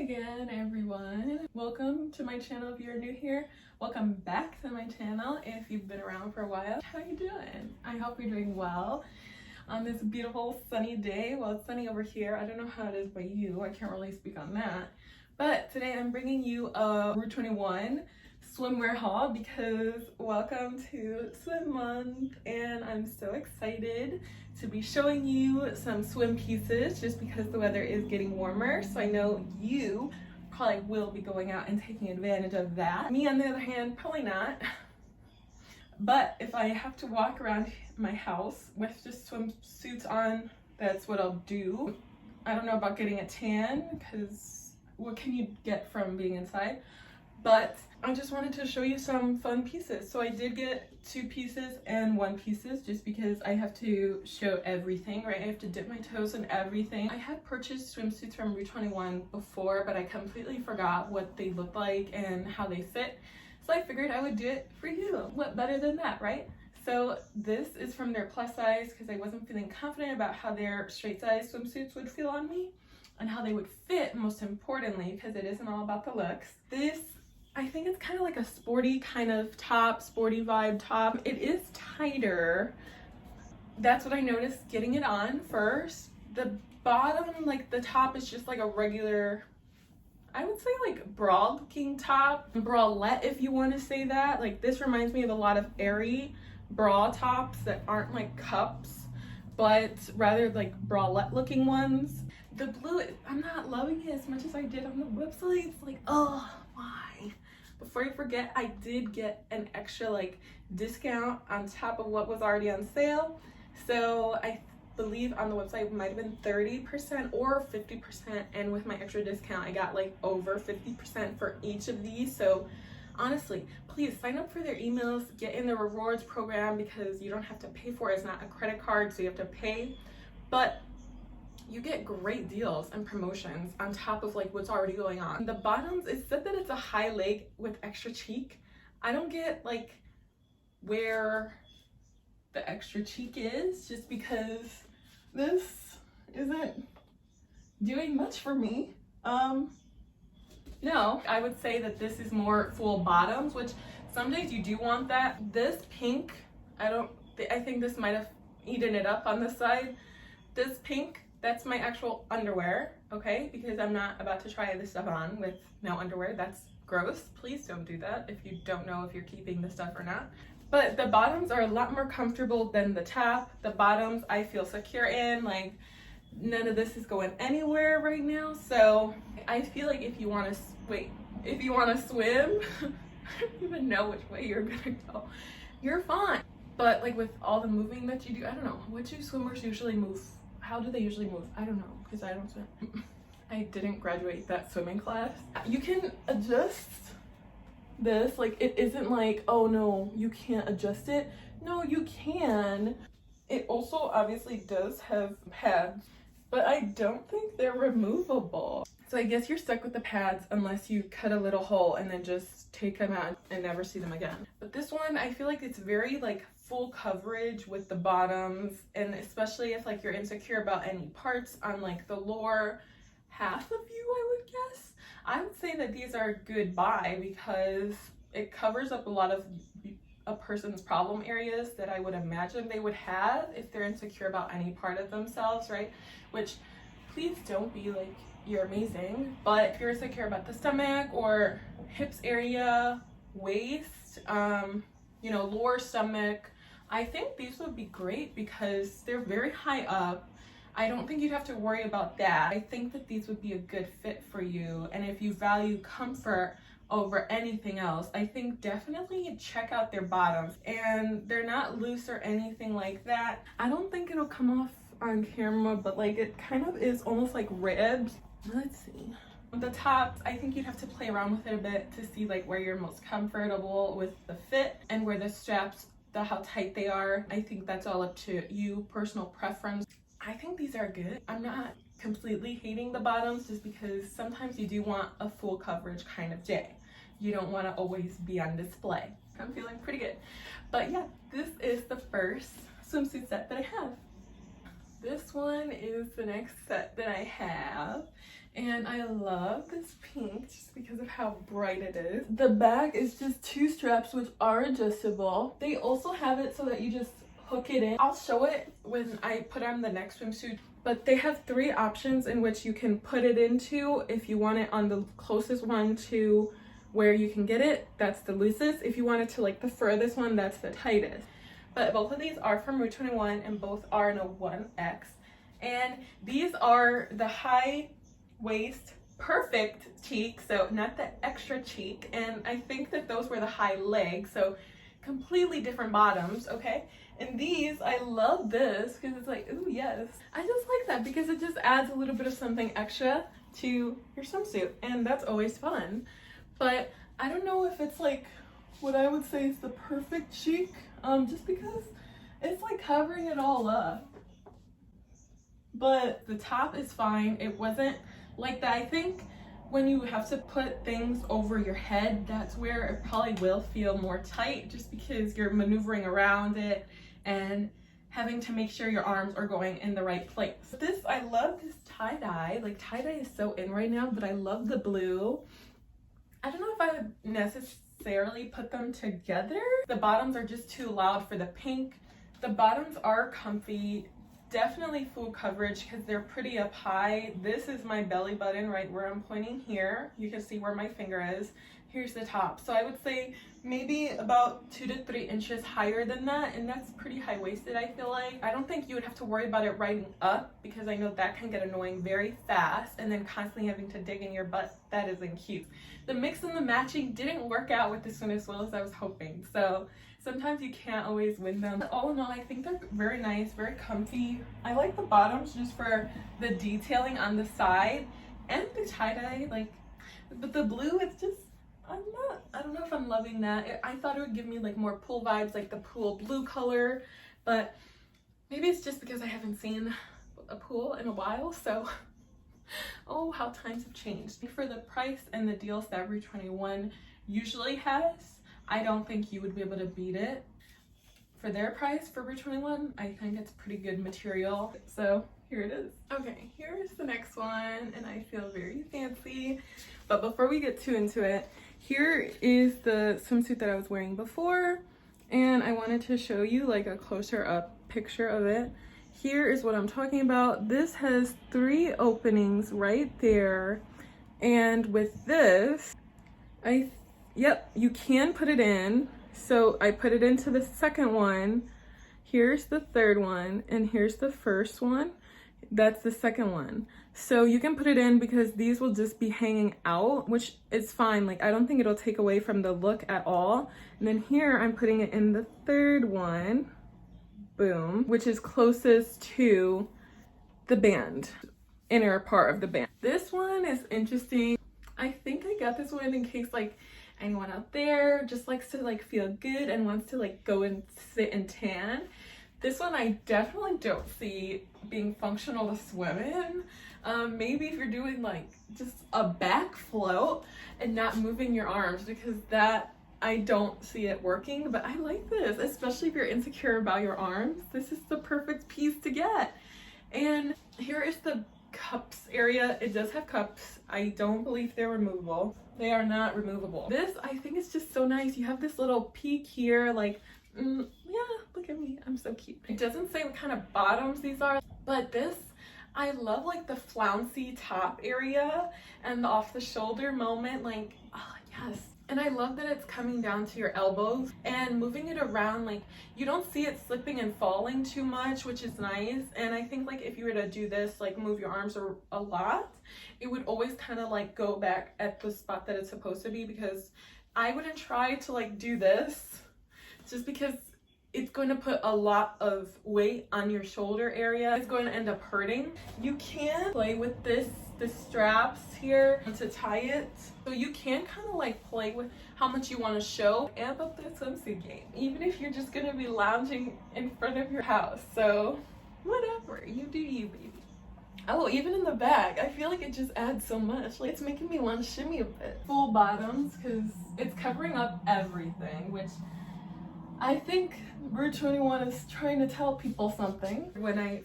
again, everyone. Welcome to my channel if you're new here. Welcome back to my channel if you've been around for a while. How you doing? I hope you're doing well on this beautiful sunny day. Well, it's sunny over here. I don't know how it is by you. I can't really speak on that. But today I'm bringing you a Rue21 swimwear haul because welcome to swim month, and I'm so excited to be showing you some swim pieces just because the weather is getting warmer. So I know you probably will be going out and taking advantage of that. Me, on the other hand, probably not. But if I have to walk around my house with just swimsuits on, that's what I'll do. I don't know about getting a tan because what can you get from being inside? But I just wanted to show you some fun pieces. So I did get 2 pieces and 1 pieces just because I have to show everything, right? I have to dip my toes in everything. I had purchased swimsuits from Rue21 before, but I completely forgot what they look like and how they fit. So I figured I would do it for you. What better than that, right? So this is from their plus size because I wasn't feeling confident about how their straight size swimsuits would feel on me and how they would fit, most importantly, because it isn't all about the looks. This, I think it's kind of like a sporty kind of top, sporty vibe top. It is tighter. That's what I noticed getting it on first. The bottom, like the top, is just like a regular, I would say like bra looking top. Bralette, if you want to say that. Like this reminds me of a lot of airy bra tops that aren't like cups, but rather like bralette looking ones. The blue, I'm not loving it as much as I did on the website. It's like, oh, why? Before I forget, I did get an extra like discount on top of what was already on sale. So I believe on the website it might have been 30% or 50%, and with my extra discount I got like over 50% for each of these. So honestly, please sign up for their emails, get in the rewards program because you don't have to pay for it. It's not a credit card, so you have to pay, but you get great deals and promotions on top of like what's already going on. The bottoms, it said that it's a high leg with extra cheek. I don't get like where the extra cheek is, just because this isn't doing much for me. No, I would say that this is more full bottoms, which some days you do want that. This pink, I think this might have eaten it up on this side. This pink, that's my actual underwear, okay? Because I'm not about to try this stuff on with no underwear. That's gross. Please don't do that if you don't know if you're keeping this stuff or not. But the bottoms are a lot more comfortable than the top. The bottoms I feel secure in, like none of this is going anywhere right now. So I feel like if you want to swim, I don't even know which way you're gonna go, you're fine. But like with all the moving that you do, I don't know, what do swimmers usually move? How do they usually move? I don't know, because I don't swim. I didn't graduate that swimming class. You can adjust this, like it isn't like, oh no, you can't adjust it. No, you can. It also obviously does have pads, but I don't think they're removable. So I guess you're stuck with the pads unless you cut a little hole and then just take them out and never see them again. But this one, I feel like it's very like full coverage with the bottoms, and especially if like you're insecure about any parts on like the lower half of you, I would guess. I would say that these are a good buy because it covers up a lot of a person's problem areas that I would imagine they would have if they're insecure about any part of themselves, right? Which, please don't be like, you're amazing, but if you're insecure about the stomach or hips area, waist, you know, lower stomach, I think these would be great because they're very high up. I don't think you'd have to worry about that. I think that these would be a good fit for you. And if you value comfort over anything else, I think definitely check out their bottoms. And they're not loose or anything like that. I don't think it'll come off on camera, but like it kind of is almost like ribs. Let's see. The tops, I think you'd have to play around with it a bit to see like where you're most comfortable with the fit and where the straps, how tight they are. I think that's all up to you, personal preference. I think these are good. I'm not completely hating the bottoms just because sometimes you do want a full coverage kind of day. You don't want to always be on display. I'm feeling pretty good. But yeah, this is the first swimsuit set that I have. This one is the next set that I have. And I love this pink just because of how bright it is. The back is just 2 straps which are adjustable. They also have it so that you just hook it in. I'll show it when I put on the next swimsuit. But they have 3 options in which you can put it into. If you want it on the closest one to where you can get it, that's the loosest. If you want it to like the furthest one, that's the tightest. But both of these are from Rue21 and both are in a 1X. And these are the high waist perfect cheek, so not the extra cheek, and I think that those were the high leg, so completely different bottoms. Okay, and these, I love this because it's like, ooh, yes, I just like that because it just adds a little bit of something extra to your swimsuit, and that's always fun. But I don't know if it's like what I would say is the perfect cheek, just because it's like covering it all up. But the top is fine. It wasn't like that. I think when you have to put things over your head, that's where it probably will feel more tight, just because you're maneuvering around it and having to make sure your arms are going in the right place. This, I love this tie-dye. Like, tie-dye is so in right now, but I love the blue. I don't know if I would necessarily put them together. The bottoms are just too loud for the pink. The bottoms are comfy. Definitely full coverage because they're pretty up high. This is my belly button right where I'm pointing here. You can see where my finger is. Here's the top. So I would say maybe about 2 to 3 inches higher than that, and that's pretty high-waisted, I feel like. I don't think you would have to worry about it riding up because I know that can get annoying very fast, and then constantly having to dig in your butt. That isn't cute. The mix and the matching didn't work out with this one as well as I was hoping, so sometimes you can't always win them. But all in all, I think they're very nice, very comfy. I like the bottoms just for the detailing on the side and the tie-dye, like, but the blue, it's just, I don't know if I'm loving that. I thought it would give me like more pool vibes, like the pool blue color, but maybe it's just because I haven't seen a pool in a while, so oh, how times have changed. For the price and the deals that Rue21 usually has, I don't think you would be able to beat it. For their price for Rue21, I think it's pretty good material. So here it is. Okay, here's the next one, and I feel very fancy. But before we get too into it, here is the swimsuit that I was wearing before, and I wanted to show you like a closer up picture of it. Here is what I'm talking about. This has 3 openings right there, and with this, yep, you can put it in. So I put it into the second one. Here's the third one, and here's the first one. That's the second one. So you can put it in because these will just be hanging out, which is fine. Like, I don't think it'll take away from the look at all. And then here I'm putting it in the third one, boom, which is closest to the band, inner part of the band. This one is interesting. I think I got this one in case like anyone out there just likes to like feel good and wants to like go and sit and tan. This one I definitely don't see being functional to swim in. Maybe if you're doing like just a back float and not moving your arms, because that I don't see it working. But I like this, especially if you're insecure about your arms. This is the perfect piece to get. And here is the cups area. It does have cups. I don't believe they're removable. They are not removable. This, I think, is just so nice. You have this little peak here, like, yeah, look at me, I'm so cute. It doesn't say what kind of bottoms these are, but this, I love like the flouncy top area and the off the shoulder moment, like, oh yes. And I love that it's coming down to your elbows and moving it around, like you don't see it slipping and falling too much, which is nice. And I think like if you were to do this, like move your arms a lot, it would always kind of like go back at the spot that it's supposed to be, because I wouldn't try to like do this just because it's going to put a lot of weight on your shoulder area. It's going to end up hurting. You can play with the straps here to tie it. So you can kind of like play with how much you want to show. Amp up the swimsuit game, even if you're just going to be lounging in front of your house. So whatever, you do you, baby. Oh, even in the back, I feel like it just adds so much. Like, it's making me want to shimmy a bit. Full bottoms, because it's covering up everything, which I think Rue21 is trying to tell people something. When I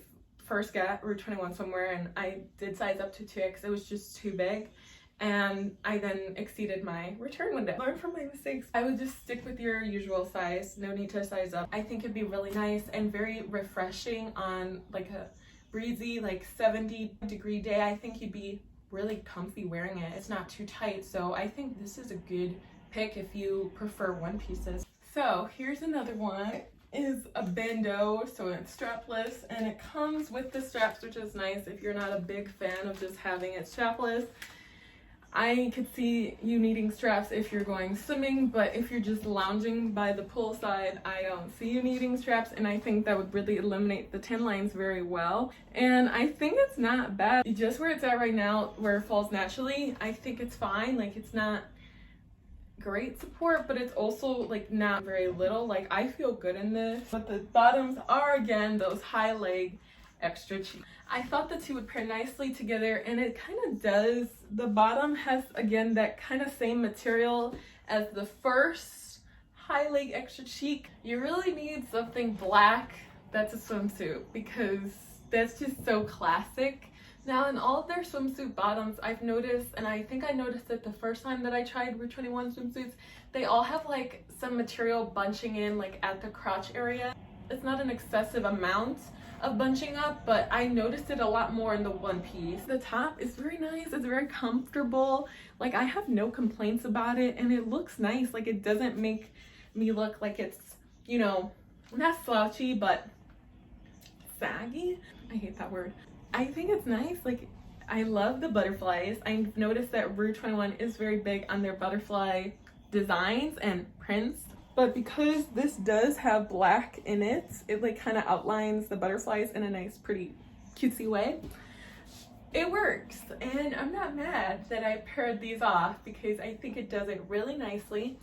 first got Rue21 swimwear, and I did size up to 2X. It was just too big, and I then exceeded my return window. Learn from my mistakes. I would just stick with your usual size. No need to size up. I think it'd be really nice and very refreshing on like a breezy, like 70-degree day. I think you'd be really comfy wearing it. It's not too tight, so I think this is a good pick if you prefer one pieces. So here's another one. It is a bandeau, so it's strapless, and it comes with the straps, which is nice if you're not a big fan of just having it strapless. I could see you needing straps if you're going swimming, but if you're just lounging by the poolside, I don't see you needing straps, and I think that would really eliminate the tan lines very well. And I think it's not bad. Just where it's at right now, where it falls naturally, I think it's fine. Like, it's not great support, but it's also like not very little. Like, I feel good in this. But the bottoms are, again, those high leg extra cheap. I thought the two would pair nicely together, and it kind of does. The bottom has, again, that kind of same material as the first high leg extra chic. You really need something black that's a swimsuit, because that's just so classic. Now, in all of their swimsuit bottoms, I've noticed, and I think I noticed it the first time that I tried Rue21 swimsuits, they all have like some material bunching in like at the crotch area. It's not an excessive amount of bunching up, but I noticed it a lot more in the one piece. The top is very nice. It's very comfortable. Like, I have no complaints about it, and it looks nice. Like, it doesn't make me look like it's, you know, not slouchy, but saggy. I hate that word. I think it's nice. Like, I love the butterflies. I've noticed that Rue21 is very big on their butterfly designs and prints. But because this does have black in it, it like kind of outlines the butterflies in a nice, pretty cutesy way. It works, and I'm not mad that I paired these off because I think it does it really nicely.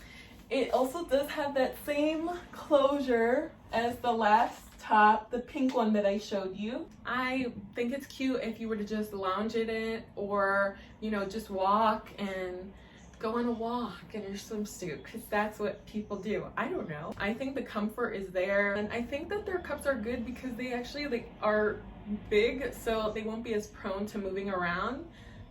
It also does have that same closure as the last top, the pink one that I showed you. I think it's cute if you were to just lounge in it, or, you know, just walk and go on a walk in your swimsuit, because that's what people do. I don't know. I think the comfort is there, and I think that their cups are good because they actually like are big, so they won't be as prone to moving around.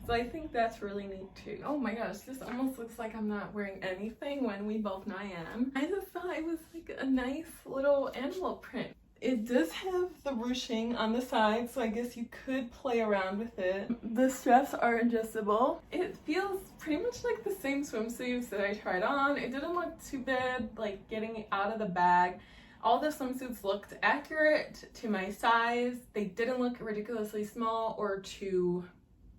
So I think that's really neat too. Oh my gosh, this almost looks like I'm not wearing anything when we both know I am. I just thought it was like a nice little animal print. It does have the ruching on the side, so I guess you could play around with it. The straps are adjustable. It feels pretty much like the same swimsuits that I tried on. It didn't look too bad, like getting it out of the bag. All the swimsuits looked accurate to my size. They didn't look ridiculously small or too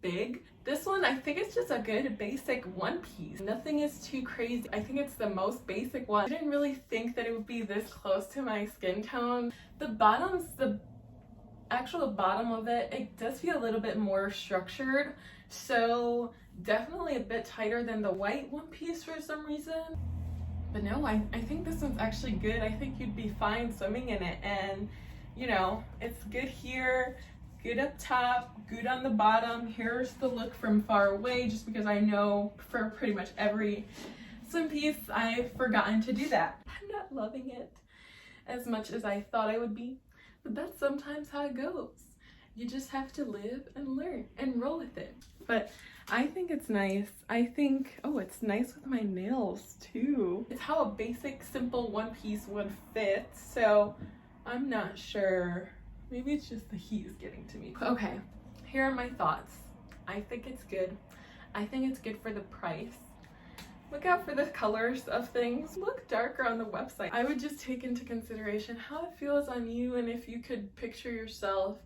big. This one, I think it's just a good basic one piece. Nothing is too crazy. I think it's the most basic one. I didn't really think that it would be this close to my skin tone. The bottoms, the actual bottom of it, it does feel a little bit more structured. So definitely a bit tighter than the white one piece for some reason. But no, I think this one's actually good. I think you'd be fine swimming in it. And, you know, it's good here. Good up top, good on the bottom. Here's the look from far away, just because I know for pretty much every swim piece I've forgotten to do that. I'm not loving it as much as I thought I would be, but that's sometimes how it goes. You just have to live and learn and roll with it. But I think it's nice. I think, oh, it's nice with my nails too. It's how a basic, simple one piece would fit, so I'm not sure. Maybe it's just the heat is getting to me. Okay, here are my thoughts. I think it's good. I think it's good for the price. Look out for the colors of things. Look darker on the website. I would just take into consideration how it feels on you, and if you could picture yourself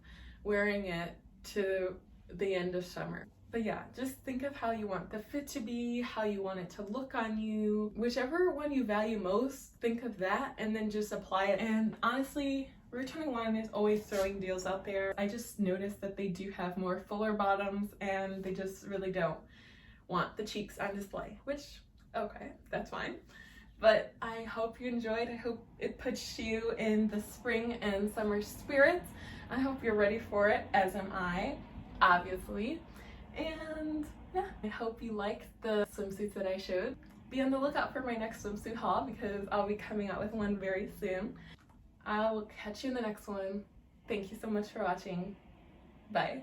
wearing it to the end of summer. But yeah, just think of how you want the fit to be, how you want it to look on you. Whichever one you value most, think of that and then just apply it. And honestly, Rue21 is always throwing deals out there. I just noticed that they do have more fuller bottoms, and they just really don't want the cheeks on display, which, okay, that's fine. But I hope you enjoyed. I hope it puts you in the spring and summer spirits. I hope you're ready for it, as am I, obviously. And yeah, I hope you liked the swimsuits that I showed. Be on the lookout for my next swimsuit haul, because I'll be coming out with one very soon. I will catch you in the next one. Thank you so much for watching. Bye.